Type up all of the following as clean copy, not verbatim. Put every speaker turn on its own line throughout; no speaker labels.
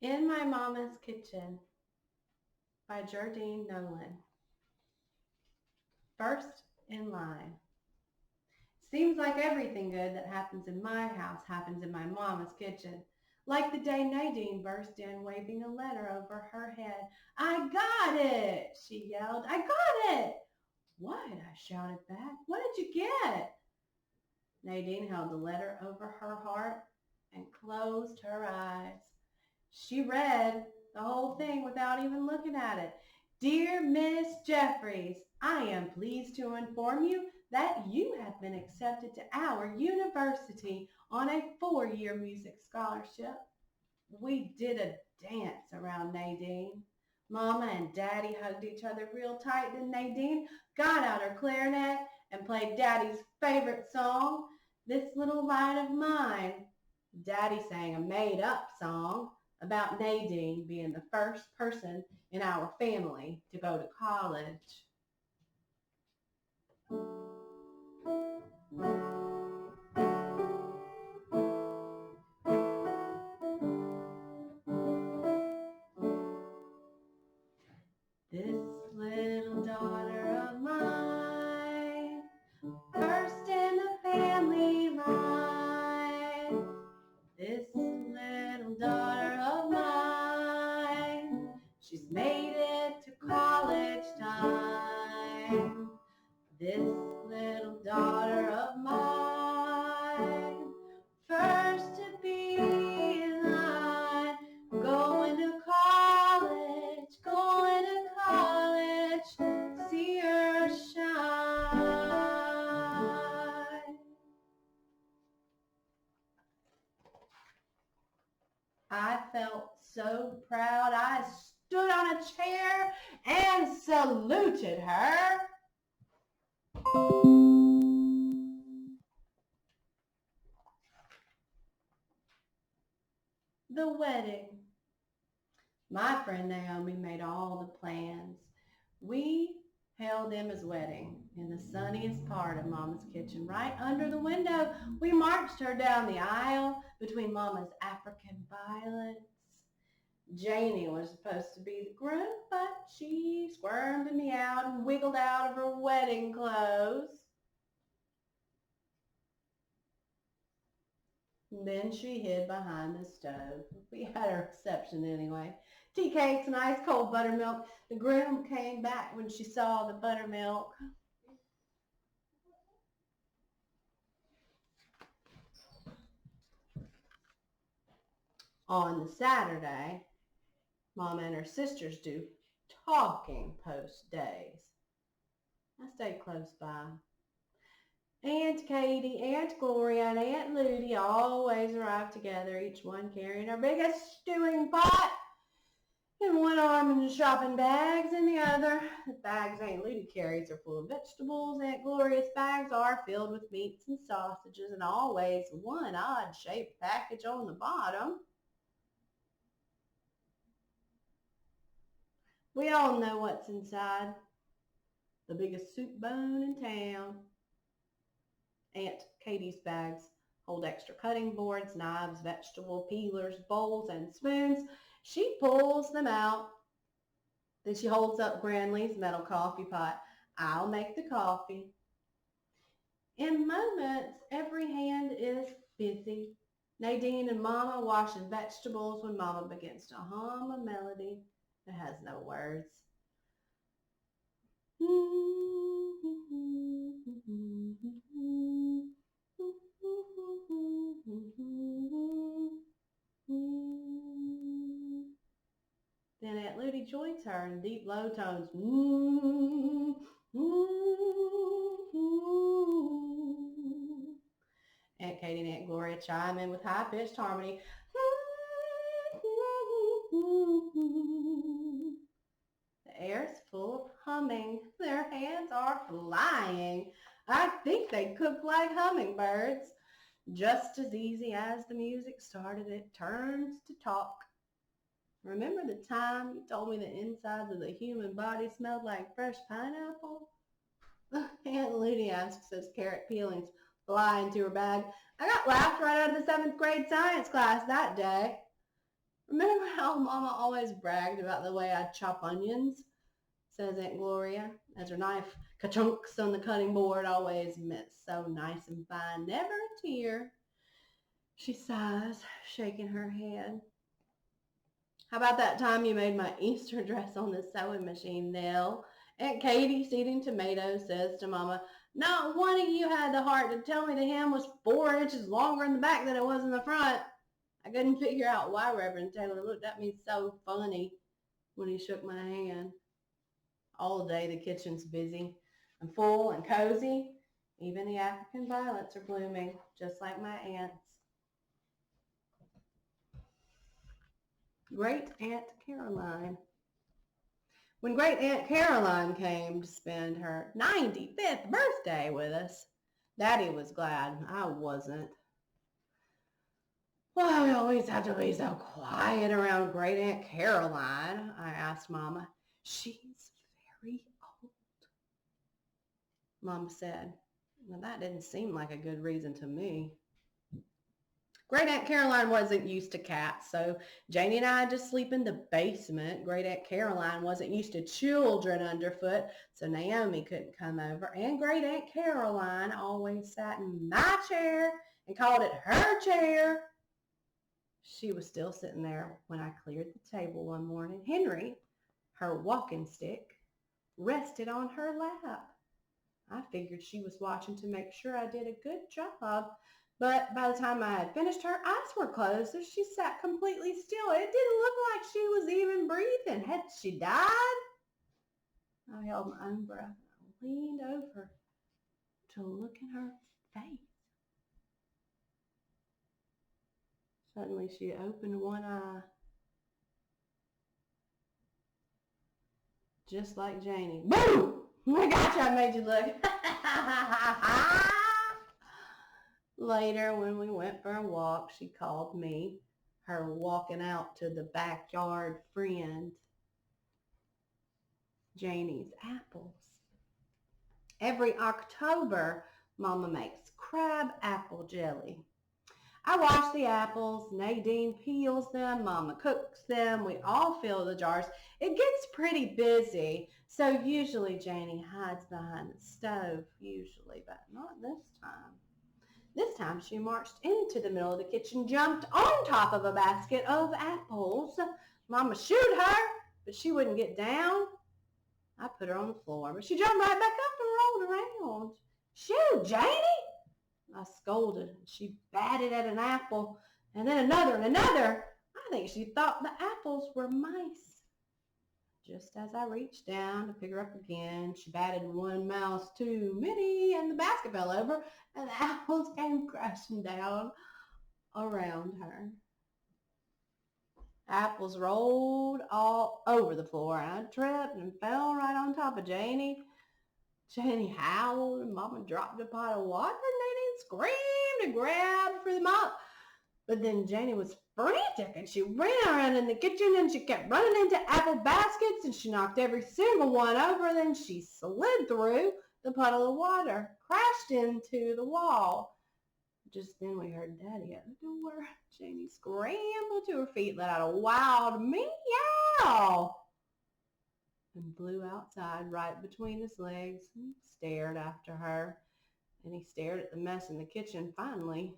In My Mama's Kitchen by Jardine Nolan. First in line. Seems like everything good that happens in my house happens in my mama's kitchen. Like the day Nadine burst in waving a letter over her head. I got it, she yelled. I got it. What? I shouted back. What did you get? Nadine held the letter over her heart and closed her eyes. She read the whole thing without even looking at it. Dear Miss Jeffries, I am pleased to inform you that you have been accepted to our university on a 4-year music scholarship. We did a dance around Nadine. Mama and Daddy hugged each other real tight, then Nadine got out her clarinet and played Daddy's favorite song, This Little Light of Mine. Daddy sang a made-up song about Nadine being the first person in our family to go to college. This little daughter of mine, first in the family line. This little daughter of mine, she's made it to college time. This little daughter of mine, first to be in line, going to college, see her shine. I felt so proud. I stood on a chair and saluted her. The wedding. My friend Naomi made all the plans. We held Emma's wedding in the sunniest part of Mama's kitchen, right under the window. We marched her down the aisle between Mama's African violets. Janie was supposed to be the groom, but she squirmed me out and wiggled out of her wedding clothes. And then she hid behind the stove. We had a reception anyway. Tea cakes and ice cold buttermilk. The groom came back when she saw the buttermilk. On the Saturday, Mama and her sisters do talking post days. I stayed close by. Aunt Katie, Aunt Gloria, and Aunt Ludy always arrived together, each one carrying her biggest stewing pot in one arm and shopping bags in the other. The bags Aunt Ludy carries are full of vegetables. Aunt Gloria's bags are filled with meats and sausages and always one odd-shaped package on the bottom. We all know what's inside. The biggest soup bone in town. Aunt Katie's bags hold extra cutting boards, knives, vegetable peelers, bowls, and spoons. She pulls them out. Then she holds up Granley's metal coffee pot. I'll make the coffee. In moments, every hand is busy. Nadine and Mama washing vegetables when Mama begins to hum a melody that has no words. Then Aunt Ludy joins her in deep low tones. Aunt Katie and Aunt Gloria chime in with high-pitched harmony. The air is full of humming. Their hands are flying. I think they cook like hummingbirds. Just as easy as the music started, it turns to talk. Remember the time you told me the insides of the human body smelled like fresh pineapple? Aunt Ludy asks as carrot peelings fly into her bag. I got laughed right out of the 7th grade science class that day. Remember how Mama always bragged about the way I chop onions? Says Aunt Gloria, as her knife ka-chunks on the cutting board, always meant so nice and fine, never a tear. She sighs, shaking her head. How about that time you made my Easter dress on the sewing machine, Nell? Aunt Katie, seeding tomatoes, says to Mama, not one of you had the heart to tell me the hem was 4 inches longer in the back than it was in the front. I couldn't figure out why Reverend Taylor looked at me so funny when he shook my hand. All day the kitchen's busy and full and cozy. Even the African violets are blooming, just like my aunt's. Great Aunt Caroline. When Great Aunt Caroline came to spend her 95th birthday with us, Daddy was glad. I wasn't. Why we always have to be so quiet around Great Aunt Caroline? I asked Mama. She's very old, Mama said. Well, that didn't seem like a good reason to me. Great Aunt Caroline wasn't used to cats, so Janie and I had to sleep in the basement. Great Aunt Caroline wasn't used to children underfoot, so Naomi couldn't come over. And Great Aunt Caroline always sat in my chair and called it her chair. She was still sitting there when I cleared the table one morning. Henry, her walking stick, rested on her lap. I figured she was watching to make sure I did a good job. But by the time I had finished, her eyes were closed, so she sat completely still. It didn't look like she was even breathing. Had she died? I held my own breath and leaned over to look in her face. Suddenly she opened one eye, just like Janie. Boom! I gotcha, I made you look. Later, when we went for a walk, she called me her walking out to the backyard friend. Janie's apples. Every October, Mama makes crab apple jelly. I wash the apples, Nadine peels them, Mama cooks them, we all fill the jars. It gets pretty busy, so usually Janie hides behind the stove, but not this time. This time she marched into the middle of the kitchen, jumped on top of a basket of apples. Mama shooed her, but she wouldn't get down. I put her on the floor, but she jumped right back up and rolled around. Shoot, Janie! I scolded. She batted at an apple, and then another and another. I think she thought the apples were mice. Just as I reached down to pick her up again, she batted one mouse too many, and the basket fell over, and the apples came crashing down around her. Apples rolled all over the floor. I tripped and fell right on top of Janie. Janie howled, and Mama dropped a pot of water, and Nadine screamed and grabbed for the mop. But then Janie was frantic, and she ran around in the kitchen, and she kept running into apple baskets, and she knocked every single one over. Then she slid through the puddle of water, crashed into the wall. Just then we heard Daddy at the door. Janie scrambled to her feet, let out a wild meow, and flew outside right between his legs and stared after her. And he stared at the mess in the kitchen. Finally,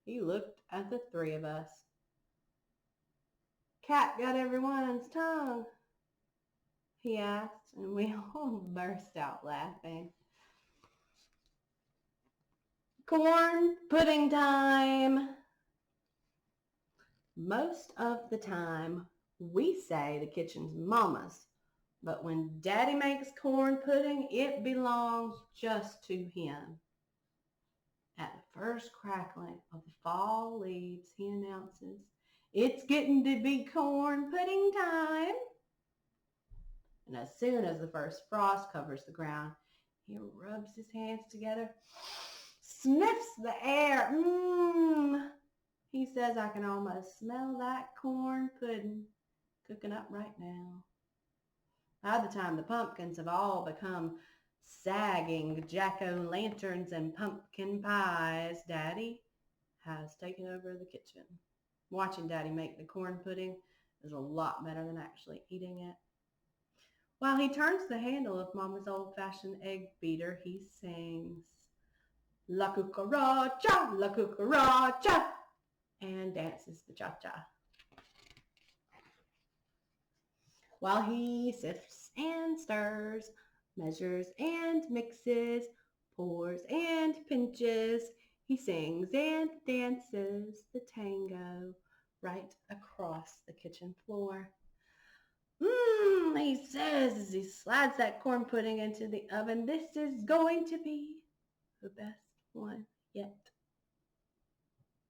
he looked at the three of us. Cat got everyone's tongue, he asked, and we all burst out laughing. Corn pudding time. Most of the time, we say the kitchen's Mama's, but when Daddy makes corn pudding, it belongs just to him. At the first crackling of the fall leaves, he announces, "It's getting to be corn pudding time." And as soon as the first frost covers the ground, he rubs his hands together, sniffs the air. He says, "I can almost smell that corn pudding cooking up right now." By the time the pumpkins have all become sagging jack-o'-lanterns and pumpkin pies, Daddy has taken over the kitchen. Watching Daddy make the corn pudding is a lot better than actually eating it. While he turns the handle of Mama's old-fashioned egg beater, he sings, La cucaracha, la cucaracha, and dances the cha-cha. While he sifts and stirs, measures and mixes, pours and pinches, he sings and dances the tango right across the kitchen floor. He says as he slides that corn pudding into the oven, this is going to be the best one yet.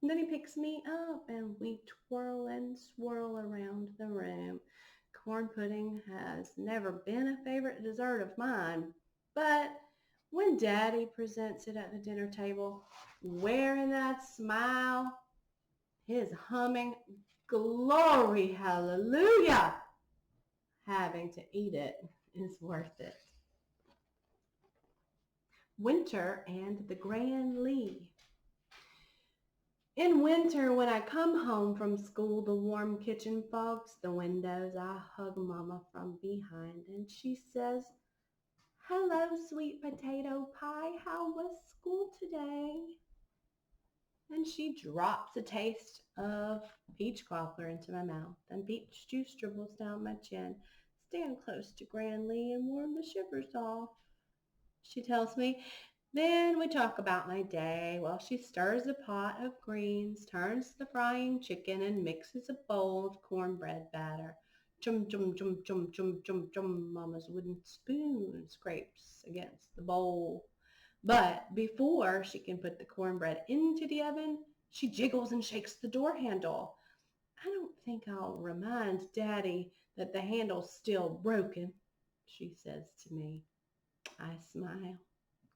And then he picks me up and we twirl and swirl around the room. Corn pudding has never been a favorite dessert of mine, but when Daddy presents it at the dinner table, wearing that smile, his humming, glory, hallelujah, having to eat it is worth it. Winter and the Grand Lee. In winter, when I come home from school, the warm kitchen fogs the windows. I hug Mama from behind and she says, hello, sweet potato pie. How was school today? And she drops a taste of peach cobbler into my mouth and peach juice dribbles down my chin. Stand close to Gran Lee and warm the shivers off, she tells me. Then we talk about my day while she stirs a pot of greens, turns the frying chicken, and mixes a bowl of cornbread batter. Chum, chum, chum, chum, chum, chum, chum. Mama's wooden spoon scrapes against the bowl. But before she can put the cornbread into the oven, she jiggles and shakes the door handle. I don't think I'll remind Daddy that the handle's still broken, she says to me. I smile.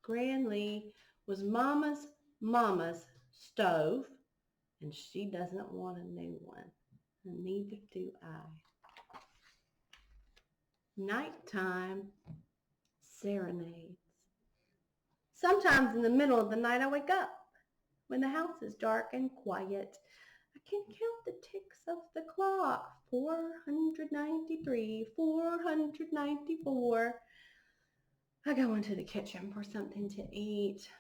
Gran Lee was Mama's stove, and she doesn't want a new one, and neither do I. Nighttime serenades. Sometimes in the middle of the night I wake up when the house is dark and quiet. I can count the ticks of the clock. 493, 494. I go into the kitchen for something to eat.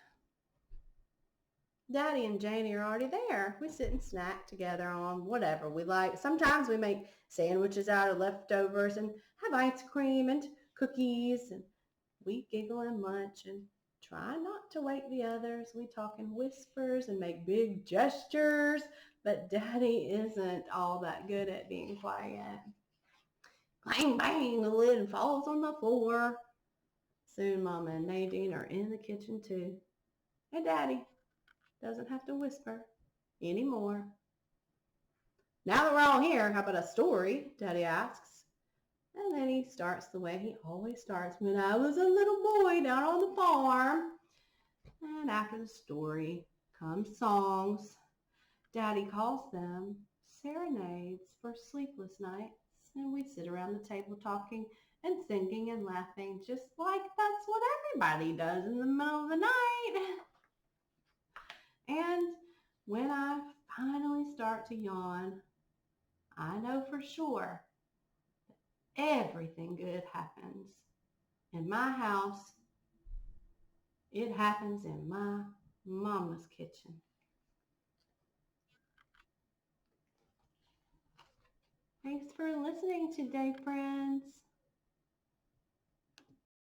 Daddy and Janie are already there. We sit and snack together on whatever we like. Sometimes we make sandwiches out of leftovers and have ice cream and cookies, and we giggle and munch and try not to wake the others. We talk in whispers and make big gestures, but Daddy isn't all that good at being quiet. Bang, bang, the lid falls on the floor. Soon Mama and Nadine are in the kitchen too. And Daddy doesn't have to whisper anymore. Now that we're all here, how about a story? Daddy asks. And then he starts the way he always starts. When I was a little boy down on the farm. And after the story comes songs. Daddy calls them serenades for sleepless nights. And we sit around the table talking and singing and laughing just like that's what everybody does in the middle of the night. And when I finally start to yawn, I know for sure everything good happens. In my house, it happens in my mama's kitchen. Thanks for listening today, friends.